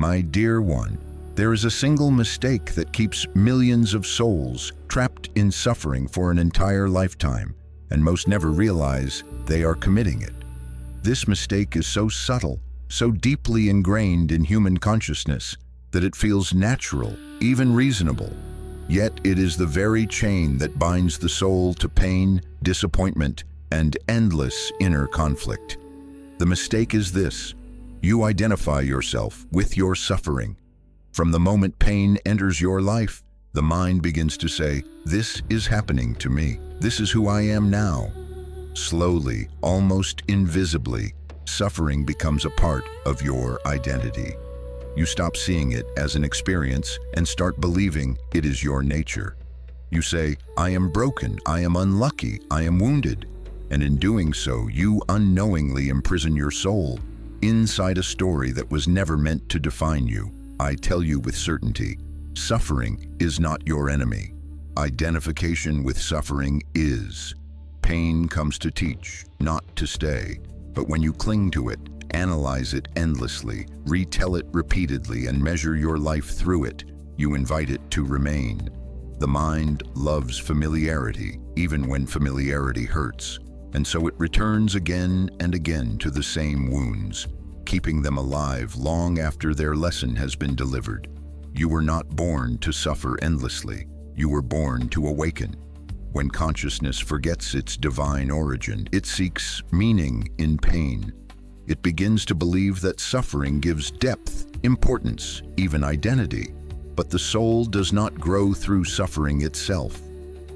My dear one, there is a single mistake that keeps millions of souls trapped in suffering for an entire lifetime, and most never realize they are committing it. This mistake is so subtle, so deeply ingrained in human consciousness, that it feels natural, even reasonable. Yet it is the very chain that binds the soul to pain, disappointment, and endless inner conflict. The mistake is this: you identify yourself with your suffering. From the moment pain enters your life, the mind begins to say, "This is happening to me. This is who I am now." Slowly, almost invisibly, suffering becomes a part of your identity. You stop seeing it as an experience and start believing it is your nature. You say, "I am broken, I am unlucky, I am wounded." And in doing so, you unknowingly imprison your soul inside a story that was never meant to define you. I tell you with certainty, suffering is not your enemy. Identification with suffering is. Pain comes to teach, not to stay. But when you cling to it, analyze it endlessly, retell it repeatedly, and measure your life through it, you invite it to remain. The mind loves familiarity, even when familiarity hurts, and so it returns again and again to the same wounds, keeping them alive long after their lesson has been delivered. You were not born to suffer endlessly. You were born to awaken. When consciousness forgets its divine origin, it seeks meaning in pain. It begins to believe that suffering gives depth, importance, even identity. But the soul does not grow through suffering itself.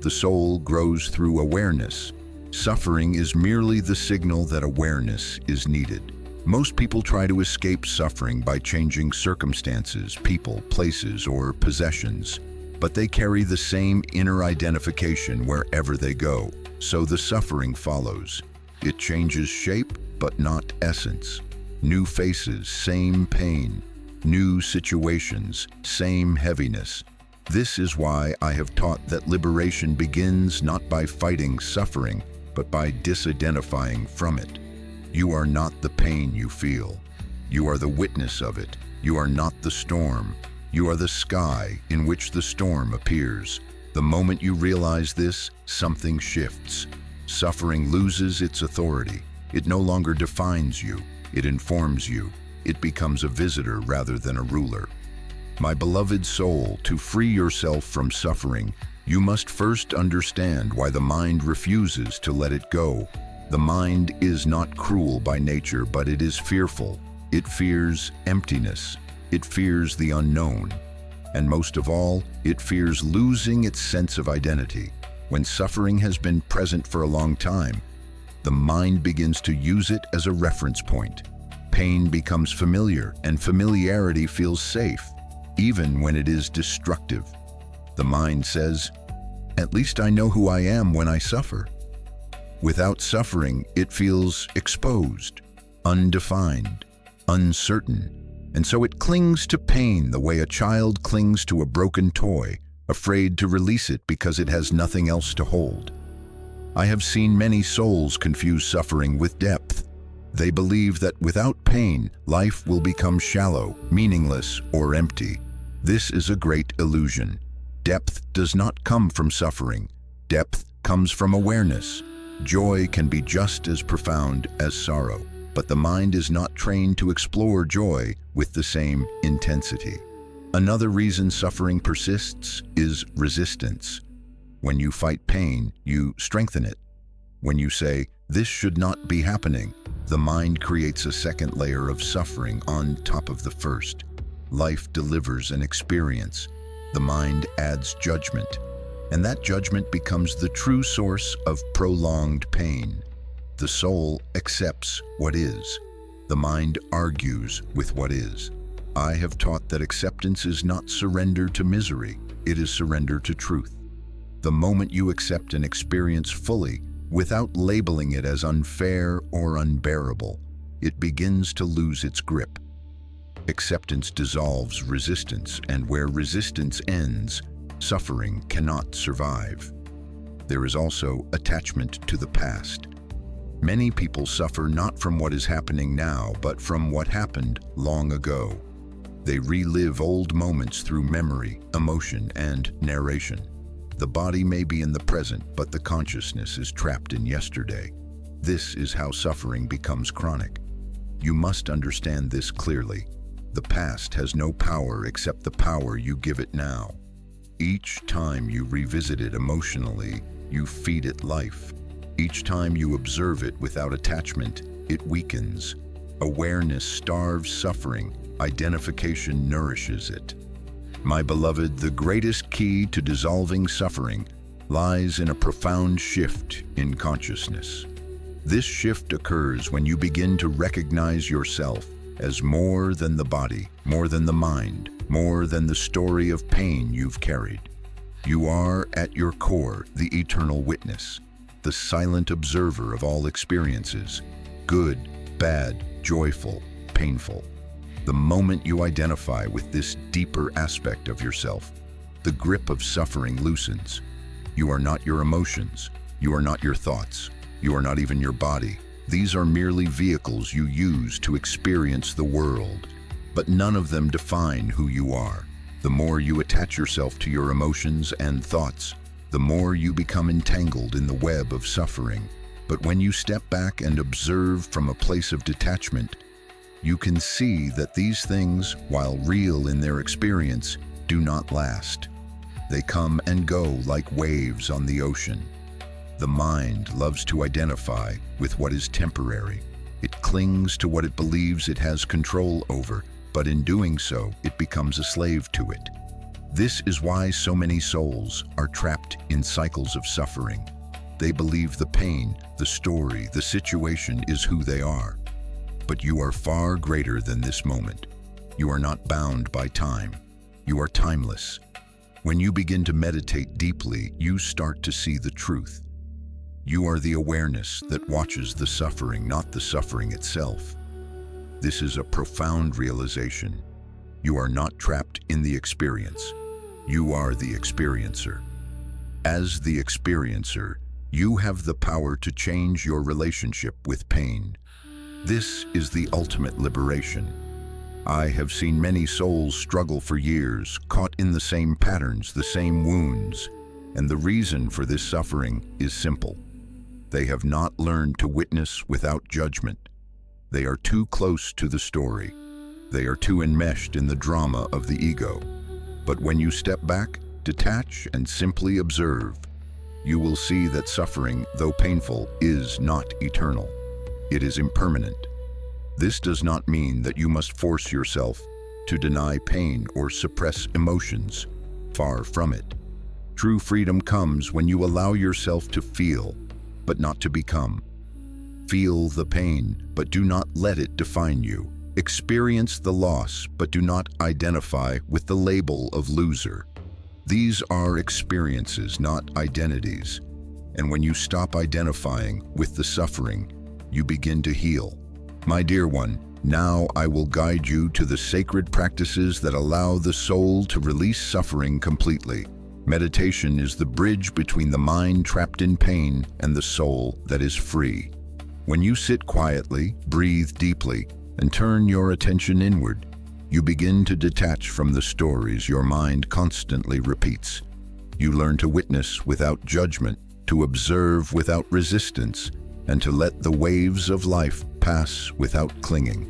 The soul grows through awareness. Suffering is merely the signal that awareness is needed. Most people try to escape suffering by changing circumstances, people, places, or possessions. But they carry the same inner identification wherever they go, so the suffering follows. It changes shape, but not essence. New faces, same pain. New situations, same heaviness. This is why I have taught that liberation begins not by fighting suffering, but by disidentifying from it. You are not the pain you feel. You are the witness of it. You are not the storm. You are the sky in which the storm appears. The moment you realize this, something shifts. Suffering loses its authority. It no longer defines you. It informs you. It becomes a visitor rather than a ruler. My beloved soul, to free yourself from suffering, you must first understand why the mind refuses to let it go. The mind is not cruel by nature, but it is fearful. It fears emptiness. It fears the unknown. And most of all, it fears losing its sense of identity. When suffering has been present for a long time, the mind begins to use it as a reference point. Pain becomes familiar, and familiarity feels safe, even when it is destructive. The mind says, "At least I know who I am when I suffer." Without suffering, it feels exposed, undefined, uncertain, and so it clings to pain the way a child clings to a broken toy, afraid to release it because it has nothing else to hold. I have seen many souls confuse suffering with depth. They believe that without pain, life will become shallow, meaningless, or empty. This is a great illusion. Depth does not come from suffering. Depth comes from awareness. Joy can be just as profound as sorrow, but the mind is not trained to explore joy with the same intensity. Another reason suffering persists is resistance. When you fight pain, you strengthen it. When you say, "This should not be happening," the mind creates a second layer of suffering on top of the first. Life delivers an experience. The mind adds judgment, and that judgment becomes the true source of prolonged pain. The soul accepts what is. The mind argues with what is. I have taught that acceptance is not surrender to misery, it is surrender to truth. The moment you accept an experience fully, without labeling it as unfair or unbearable, it begins to lose its grip. Acceptance dissolves resistance, and where resistance ends, suffering cannot survive. There is also attachment to the past. Many people suffer not from what is happening now, but from what happened long ago. They relive old moments through memory, emotion, and narration. The body may be in the present, but the consciousness is trapped in yesterday. This is how suffering becomes chronic. You must understand this clearly. The past has no power except the power you give it now. Each time you revisit it emotionally, you feed it life. Each time you observe it without attachment, it weakens. Awareness starves suffering. Identification nourishes it. My beloved, the greatest key to dissolving suffering lies in a profound shift in consciousness. This shift occurs when you begin to recognize yourself as more than the body, more than the mind, more than the story of pain you've carried. You are, at your core, the eternal witness, the silent observer of all experiences, good, bad, joyful, painful. The moment you identify with this deeper aspect of yourself, the grip of suffering loosens. You are not your emotions. You are not your thoughts. You are not even your body. These are merely vehicles you use to experience the world, but none of them define who you are. The more you attach yourself to your emotions and thoughts, the more you become entangled in the web of suffering. But when you step back and observe from a place of detachment, you can see that these things, while real in their experience, do not last. They come and go like waves on the ocean. The mind loves to identify with what is temporary. It clings to what it believes it has control over, but in doing so, it becomes a slave to it. This is why so many souls are trapped in cycles of suffering. They believe the pain, the story, the situation is who they are. But you are far greater than this moment. You are not bound by time. You are timeless. When you begin to meditate deeply, you start to see the truth. You are the awareness that watches the suffering, not the suffering itself. This is a profound realization. You are not trapped in the experience. You are the experiencer. As the experiencer, you have the power to change your relationship with pain. This is the ultimate liberation. I have seen many souls struggle for years, caught in the same patterns, the same wounds, and the reason for this suffering is simple. They have not learned to witness without judgment. They are too close to the story. They are too enmeshed in the drama of the ego. But when you step back, detach, and simply observe, you will see that suffering, though painful, is not eternal. It is impermanent. This does not mean that you must force yourself to deny pain or suppress emotions. Far from it. True freedom comes when you allow yourself to feel, but not to become. Feel the pain, but do not let it define you. Experience the loss, but do not identify with the label of loser. These are experiences, not identities. And when you stop identifying with the suffering, you begin to heal. My dear one, now I will guide you to the sacred practices that allow the soul to release suffering completely. Meditation is the bridge between the mind trapped in pain and the soul that is free. When you sit quietly, breathe deeply, and turn your attention inward, you begin to detach from the stories your mind constantly repeats. You learn to witness without judgment, to observe without resistance, and to let the waves of life pass without clinging.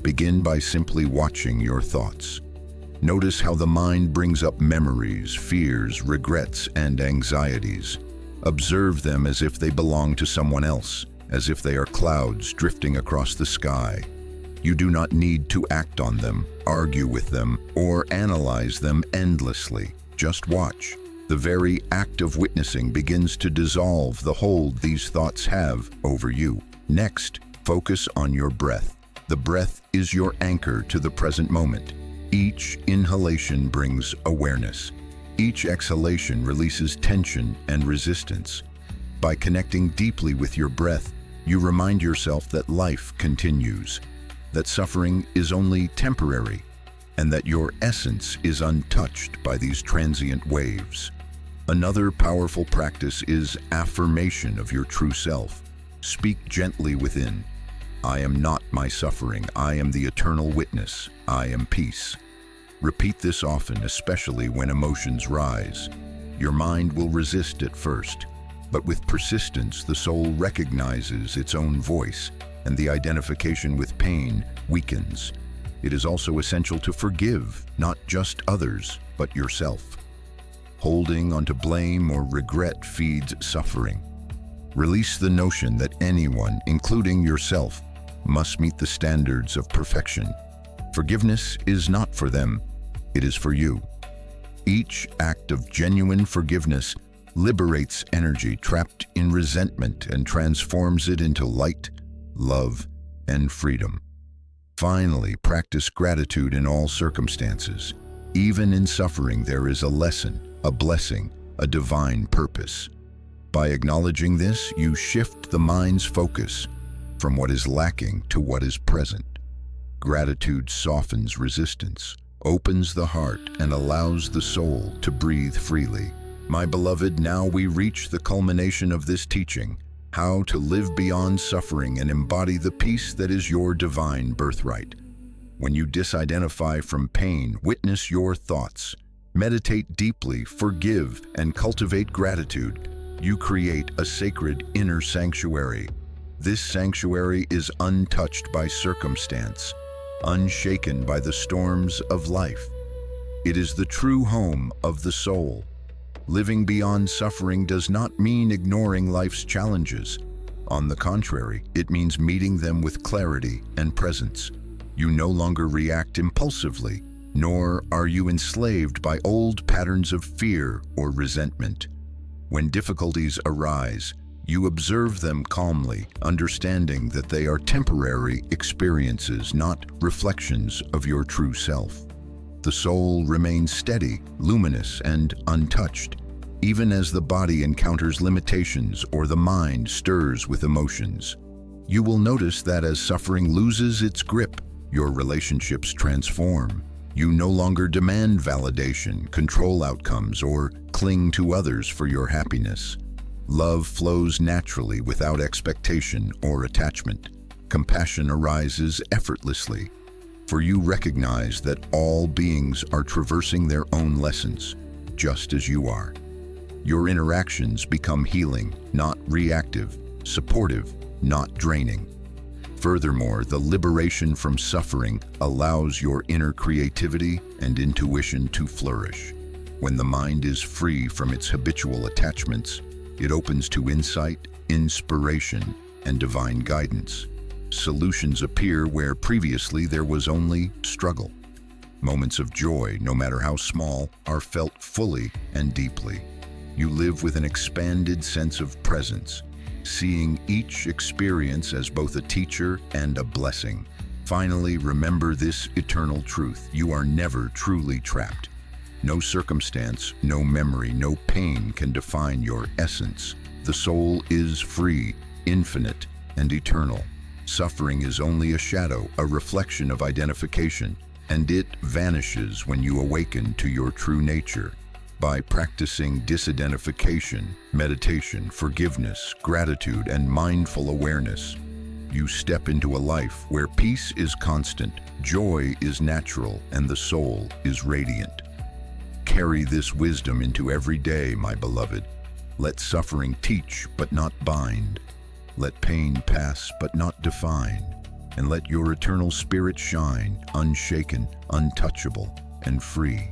Begin by simply watching your thoughts. Notice how the mind brings up memories, fears, regrets, and anxieties. Observe them as if they belong to someone else, as if they are clouds drifting across the sky. You do not need to act on them, argue with them, or analyze them endlessly. Just watch. The very act of witnessing begins to dissolve the hold these thoughts have over you. Next, focus on your breath. The breath is your anchor to the present moment. Each inhalation brings awareness. Each exhalation releases tension and resistance. By connecting deeply with your breath, you remind yourself that life continues, that suffering is only temporary, and that your essence is untouched by these transient waves. Another powerful practice is affirmation of your true self. Speak gently within. I am not my suffering. I am the eternal witness. I am peace. Repeat this often, especially when emotions rise. Your mind will resist at first, but with persistence, the soul recognizes its own voice, and the identification with pain weakens. It is also essential to forgive, not just others, but yourself. Holding onto blame or regret feeds suffering. Release the notion that anyone, including yourself, must meet the standards of perfection. Forgiveness is not for them, it is for you. Each act of genuine forgiveness liberates energy trapped in resentment and transforms it into light, love, and freedom. Finally, practice gratitude in all circumstances. Even in suffering, there is a lesson, a blessing, a divine purpose. By acknowledging this, you shift the mind's focus from what is lacking to what is present. Gratitude softens resistance, opens the heart, and allows the soul to breathe freely. My beloved, now we reach the culmination of this teaching, how to live beyond suffering and embody the peace that is your divine birthright. When you disidentify from pain, witness your thoughts, meditate deeply, forgive, and cultivate gratitude, you create a sacred inner sanctuary. This sanctuary is untouched by circumstance, unshaken by the storms of life. It is the true home of the soul. Living beyond suffering does not mean ignoring life's challenges. On the contrary, it means meeting them with clarity and presence. You no longer react impulsively, nor are you enslaved by old patterns of fear or resentment. When difficulties arise, you observe them calmly, understanding that they are temporary experiences, not reflections of your true self. The soul remains steady, luminous, and untouched, even as the body encounters limitations or the mind stirs with emotions. You will notice that as suffering loses its grip, your relationships transform. You no longer demand validation, control outcomes, or cling to others for your happiness. Love flows naturally without expectation or attachment. Compassion arises effortlessly, for you recognize that all beings are traversing their own lessons, just as you are. Your interactions become healing, not reactive, supportive, not draining. Furthermore, the liberation from suffering allows your inner creativity and intuition to flourish. When the mind is free from its habitual attachments, it opens to insight, inspiration, and divine guidance. Solutions appear where previously there was only struggle. Moments of joy, no matter how small, are felt fully and deeply. You live with an expanded sense of presence, seeing each experience as both a teacher and a blessing. Finally, remember this eternal truth: you are never truly trapped. No circumstance, no memory, no pain can define your essence. The soul is free, infinite, and eternal. Suffering is only a shadow, a reflection of identification, and it vanishes when you awaken to your true nature. By practicing disidentification, meditation, forgiveness, gratitude, and mindful awareness, you step into a life where peace is constant, joy is natural, and the soul is radiant. Carry this wisdom into every day, my beloved. Let suffering teach, but not bind. Let pain pass, but not define. And let your eternal spirit shine, unshaken, untouchable, and free.